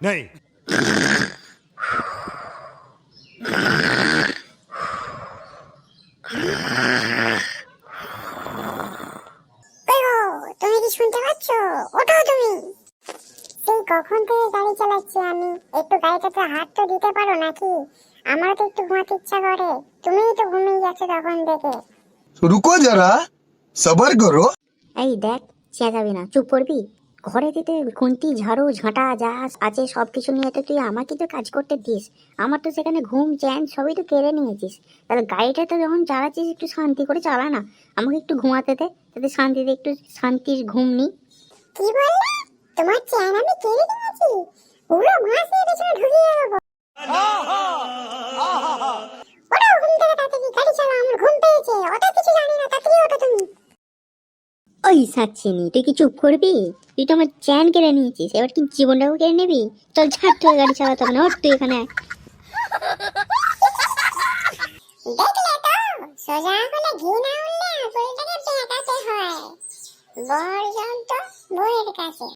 नहीं। তুমি কি শুনতে পাচ্ছ? ওঠো তুমি। সেই কখন থেকে গাড়ি চালাচ্ছি আমি, একটু গাড়িটাতে হাত তো দিতে পারো নাকি? আমারও তো একটু ঘুমাতে ইচ্ছা করে, তুমিই তো ঘুমিয়ে যাচ্ছ তখন থেকে। रुको जरा सबर करो। এই দেখ, চেঁচাবি না, চুপ করবি। ঘরে দিতে খুন্তি ঝাড়ু ঝাঁটা যা আছে সব কিছু নিয়ে তো তুই আমাকে তো কাজ করতে দিস। আমার তো সেখানে ঘুম চ্যান সবই তো কেড়ে নিয়েছিস। তাহলে গাড়িটা তো যখন চালাচ্ছিস একটু শান্তি করে চালা না, আমাকে একটু ঘুমাতে দে, তাতে শান্তিতে একটু শান্তির ঘুম নি। কি বললে? তোমার চেন আমি কেড়ে নিয়েছি? পুরো ঘাস নিয়ে পেছনে ঢুকিয়ে দেবো। ওঠো ঘুম থেকে তাড়াতাড়ি, গাড়ি চালাও, আমার ঘুম পেয়েছে। অত কিছু জানি না, তাড়াতাড়ি ওঠো তুমি। ওই সাচ্ছিনি, তুই কি চুপ করবি? তুই তো আমার চ্যান কেড়ে নিয়েছিস, এবার কি জীবনটাও কেড়ে নিবি? চল ঝাট তুই গাড়ি চালাতে হবে না, ওঠ তুই এখানে। দেখলে তো, সোজা হলে ঘি না উঠলে শরীরটাকে বেঁকাতে হয়। বর যন্ত্র বইয়ের কাছে।